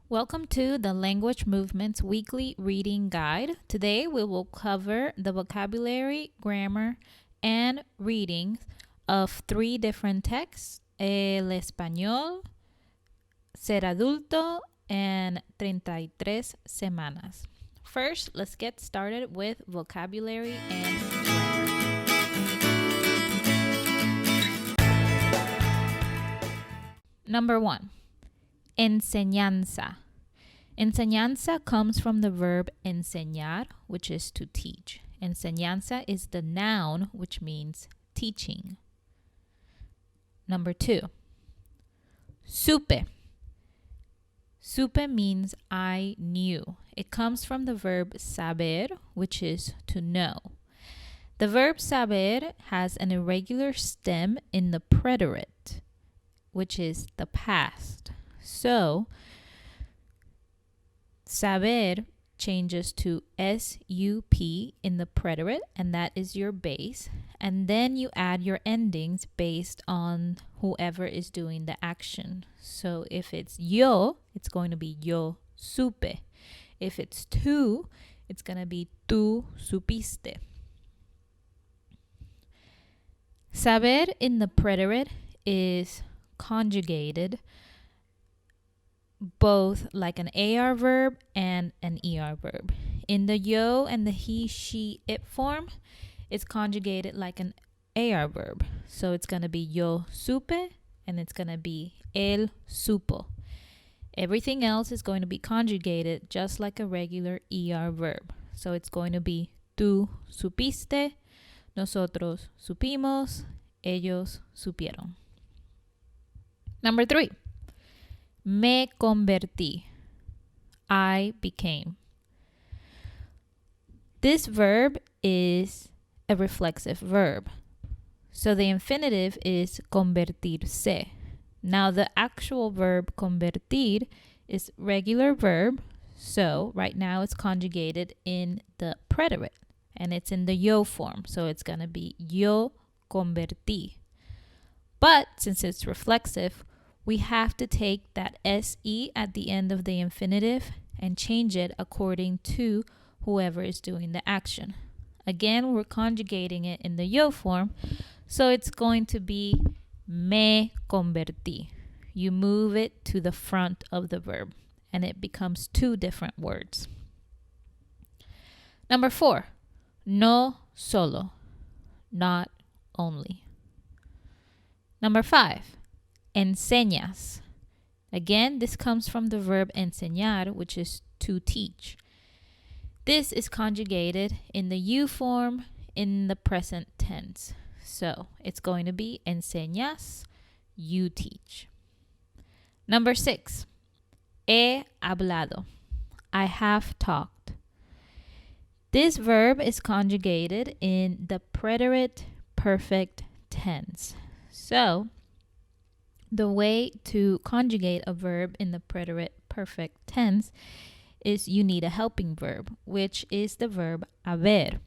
Welcome to the Language Movements Weekly Reading Guide. Today we will cover the vocabulary, grammar, and readings of 3 different texts, el español, ser adulto, and 33 semanas. First, let's get started with vocabulary and grammar. Number 1, enseñanza. Enseñanza comes from the verb enseñar, which is to teach. Enseñanza is the noun, which means teaching. Number 2, supe. Supe means I knew. It comes from the verb saber, which is to know. The verb saber has an irregular stem in the preterite, which is the past. So, saber changes to SUP in the preterite, and that is your base. And then you add your endings based on whoever is doing the action. So if it's yo, it's going to be yo supe. If it's tú, it's going to be tú supiste. Saber in the preterite is conjugated both like an AR verb and an ER verb. In the yo and the he, she, it form, it's conjugated like an AR verb. So it's going to be yo supe and it's going to be él supo. Everything else is going to be conjugated just like a regular ER verb. So it's going to be tú supiste, nosotros supimos, ellos supieron. Number 3, me convertí. I became. This verb is a reflexive verb. So the infinitive is convertirse. Now the actual verb convertir is regular verb. So right now it's conjugated in the preterite and it's in the yo form. So it's going to be yo convertí. But since it's reflexive, we have to take that SE at the end of the infinitive and change it according to whoever is doing the action. Again, we're conjugating it in the yo form, so it's going to be me convertí. You move it to the front of the verb, and it becomes 2 different words. Number 4, no solo, not only. Number 5, enseñas. Again, this comes from the verb enseñar, which is to teach. This is conjugated in the you form in the present tense. So it's going to be enseñas, you teach. Number 6, he hablado. I have talked. This verb is conjugated in the preterite perfect tense. So the way to conjugate a verb in the preterite perfect tense is you need a helping verb, which is the verb haber.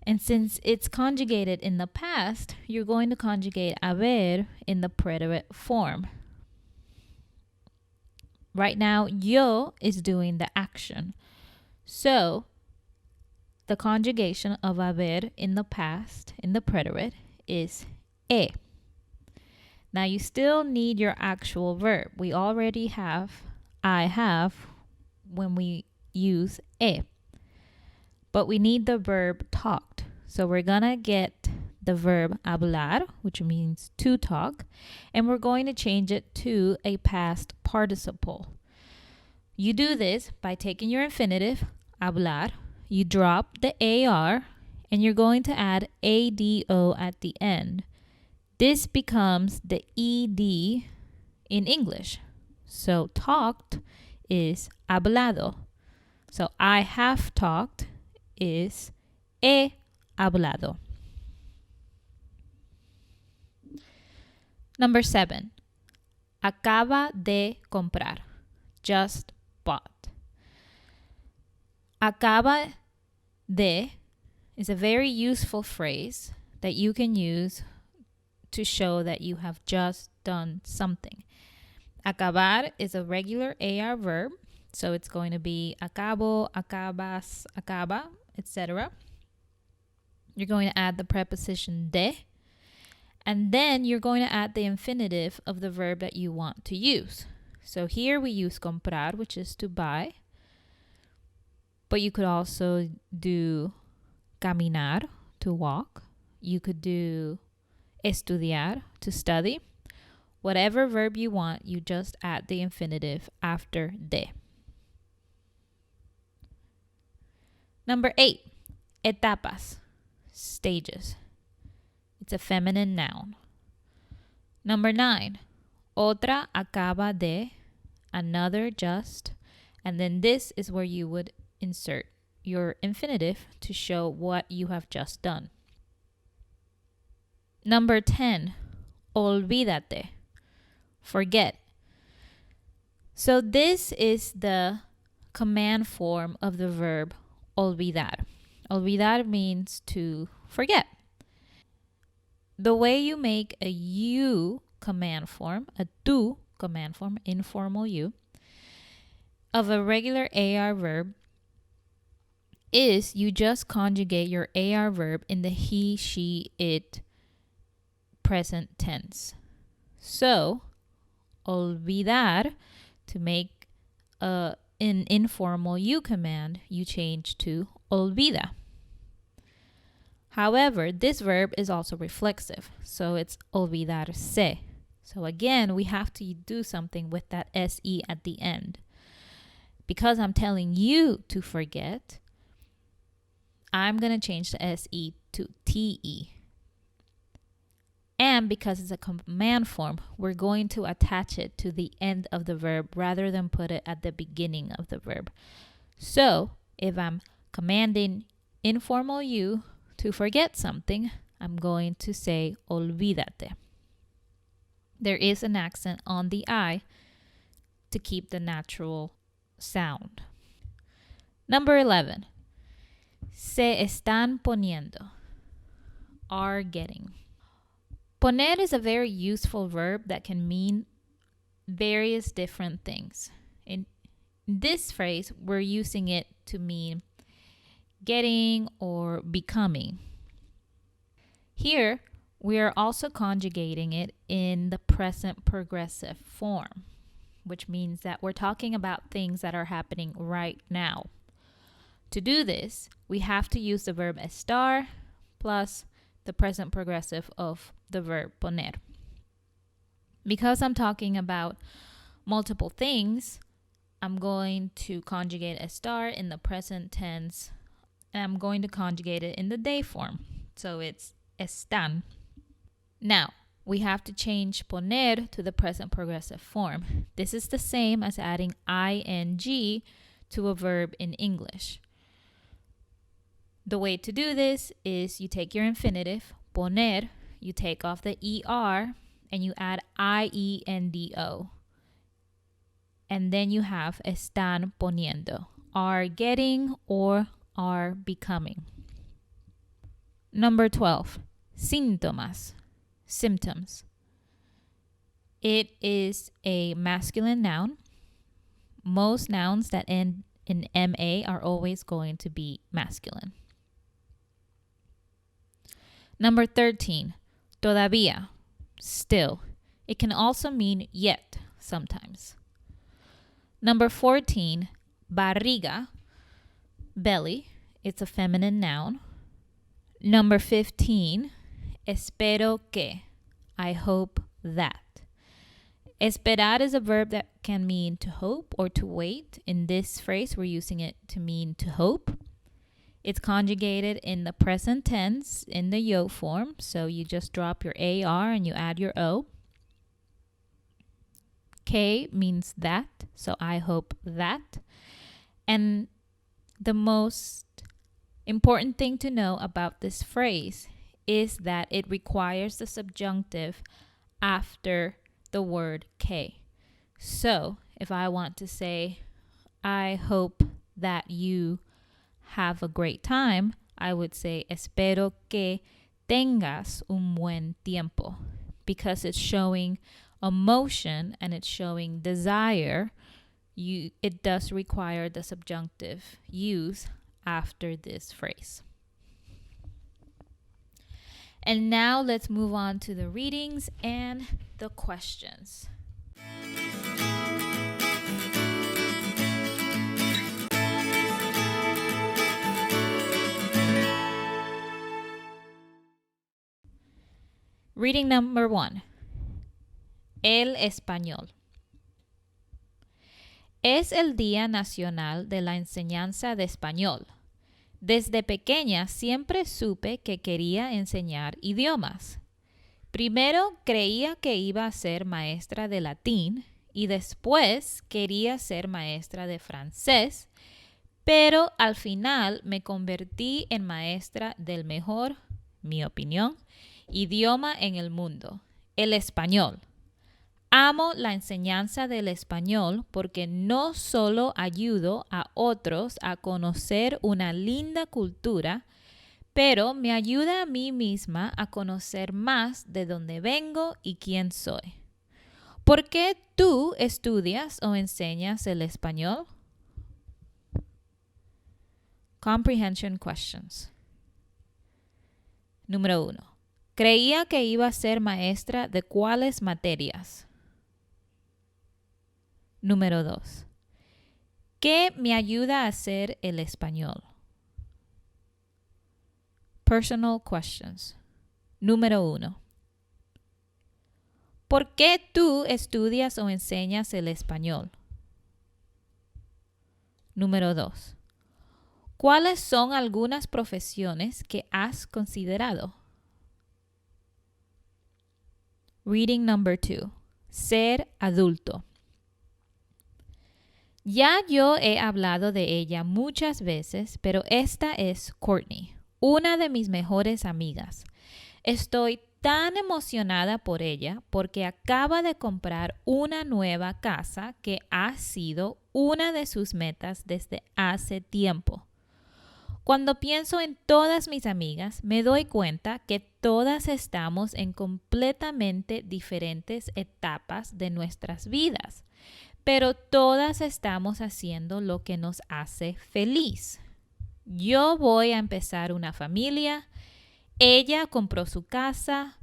And since it's conjugated in the past, you're going to conjugate haber in the preterite form. Right now, yo is doing the action. So the conjugation of haber in the past, in the preterite, is he. Now you still need your actual verb. We already have I have when we use he. But we need the verb talked. So we're gonna get the verb hablar, which means to talk, and we're going to change it to a past participle. You do this by taking your infinitive, hablar, you drop the AR, and you're going to add ADO at the end. This becomes the ED in English. So talked is hablado. So I have talked is he hablado. Number 7, acaba de comprar. Just bought. Acaba de is a very useful phrase that you can use to show that you have just done something. Acabar is a regular AR verb. So it's going to be acabo, acabas, acaba, etc. You're going to add the preposition de. And then you're going to add the infinitive of the verb that you want to use. So here we use comprar, which is to buy. But you could also do caminar, to walk. You could do estudiar, to study. Whatever verb you want, you just add the infinitive after de. Number 8, etapas, stages. It's a feminine noun. Number 9, otra acaba de, another just. And then this is where you would insert your infinitive to show what you have just done. Number 10, olvídate, forget. So this is the command form of the verb olvidar. Olvidar means to forget. The way you make a you command form, a tú command form, informal you, of a regular AR verb is you just conjugate your AR verb in the he, she, it present tense. So, olvidar, to make an informal you command, you change to olvida. However, this verb is also reflexive, so it's olvidarse. So again, we have to do something with that se at the end. Because I'm telling you to forget, I'm going to change the se to te. And because it's a command form, we're going to attach it to the end of the verb rather than put it at the beginning of the verb. So if I'm commanding informal you to forget something, I'm going to say olvídate. There is an accent on the I to keep the natural sound. Number 11. Se están poniendo, are getting. Poner is a very useful verb that can mean various different things. In this phrase, we're using it to mean getting or becoming. Here, we are also conjugating it in the present progressive form, which means that we're talking about things that are happening right now. To do this, we have to use the verb estar plus the present progressive of the verb poner. Because I'm talking about multiple things, I'm going to conjugate estar in the present tense, and I'm going to conjugate it in the day form. So it's están. Now, we have to change poner to the present progressive form. This is the same as adding ing to a verb in English. The way to do this is you take your infinitive, poner, you take off the er, and you add iendo. And then you have están poniendo, are getting or are becoming. Number 12, síntomas, symptoms. It is a masculine noun. Most nouns that end in ma are always going to be masculine. Number 13, todavía, still. It can also mean yet sometimes. Number 14, barriga, belly. It's a feminine noun. Number 15, espero que, I hope that. Esperar is a verb that can mean to hope or to wait. In this phrase, we're using it to mean to hope. It's conjugated in the present tense in the yo form. So you just drop your AR and you add your O. Que means that. So I hope that. And the most important thing to know about this phrase is that it requires the subjunctive after the word que. So if I want to say, I hope that you have a great time, I would say, espero que tengas un buen tiempo, because it's showing emotion and it's showing desire, it does require the subjunctive use after this phrase. And now let's move on to the readings and the questions. Reading number 1. El español. Es el Día Nacional de la Enseñanza de Español. Desde pequeña siempre supe que quería enseñar idiomas. Primero creía que iba a ser maestra de latín y después quería ser maestra de francés, pero al final me convertí en maestra del mejor, mi opinión, idioma en el mundo, el español. Amo la enseñanza del español porque no solo ayudo a otros a conocer una linda cultura, pero me ayuda a mí misma a conocer más de dónde vengo y quién soy. ¿Por qué tú estudias o enseñas el español? Comprehension Questions. Número 1. Creía que iba a ser maestra de cuáles materias. Número 2. ¿Qué me ayuda a hacer el español? Personal questions. Número 1. ¿Por qué tú estudias o enseñas el español? Número 2. ¿Cuáles son algunas profesiones que has considerado? Reading number 2. Ser adulto. Ya yo he hablado de ella muchas veces, pero esta es Courtney, una de mis mejores amigas. Estoy tan emocionada por ella porque acaba de comprar una nueva casa que ha sido una de sus metas desde hace tiempo. Cuando pienso en todas mis amigas, me doy cuenta que todas estamos en completamente diferentes etapas de nuestras vidas, pero todas estamos haciendo lo que nos hace feliz. Yo voy a empezar una familia, ella compró su casa,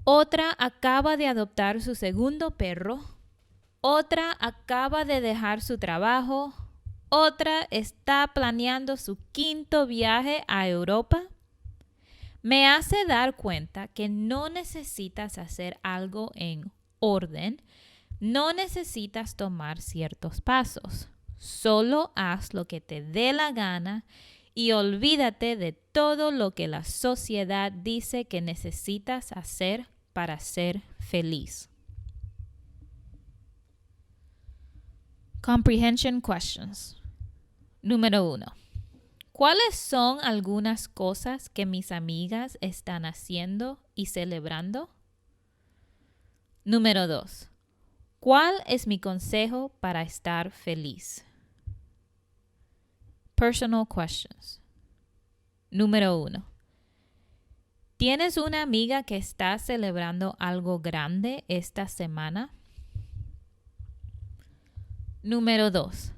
otra acaba de adoptar su segundo perro, otra acaba de dejar su trabajo, otra está planeando su 5º viaje a Europa. Me hace dar cuenta que no necesitas hacer algo en orden, no necesitas tomar ciertos pasos. Solo haz lo que te dé la gana y olvídate de todo lo que la sociedad dice que necesitas hacer para ser feliz. Comprehension Questions. Número 1. ¿Cuáles son algunas cosas que mis amigas están haciendo y celebrando? Número 2. ¿Cuál es mi consejo para estar feliz? Personal questions. Número 1. ¿Tienes una amiga que está celebrando algo grande esta semana? Número 2.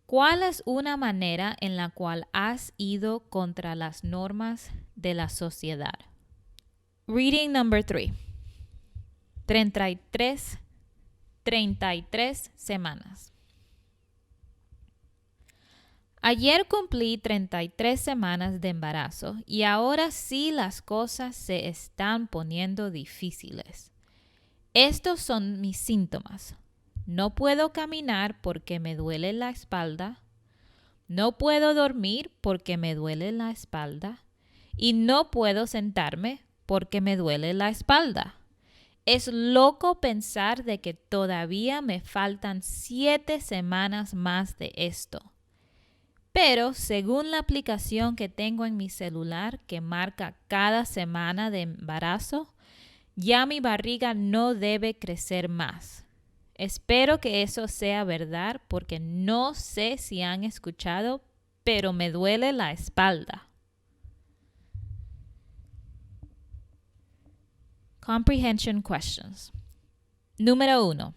¿Cuál es una manera en la cual has ido contra las normas de la sociedad? Reading number 3. 33 semanas. Ayer cumplí 33 semanas de embarazo y ahora sí las cosas se están poniendo difíciles. Estos son mis síntomas. No puedo caminar porque me duele la espalda. No puedo dormir porque me duele la espalda. Y no puedo sentarme porque me duele la espalda. Es loco pensar de que todavía me faltan 7 semanas más de esto. Pero según la aplicación que tengo en mi celular que marca cada semana de embarazo, ya mi barriga no debe crecer más. Espero que eso sea verdad porque no sé si han escuchado, pero me duele la espalda. Comprehension Questions. Número 1.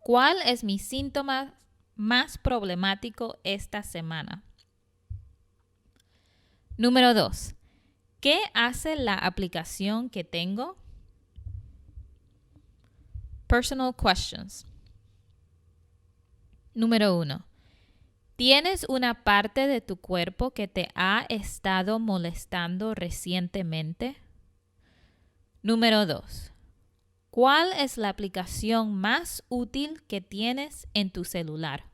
¿Cuál es mi síntoma más problemático esta semana? Número 2. ¿Qué hace la aplicación que tengo? Personal questions. Número 1. ¿Tienes una parte de tu cuerpo que te ha estado molestando recientemente? Número 2. ¿Cuál es la aplicación más útil que tienes en tu celular?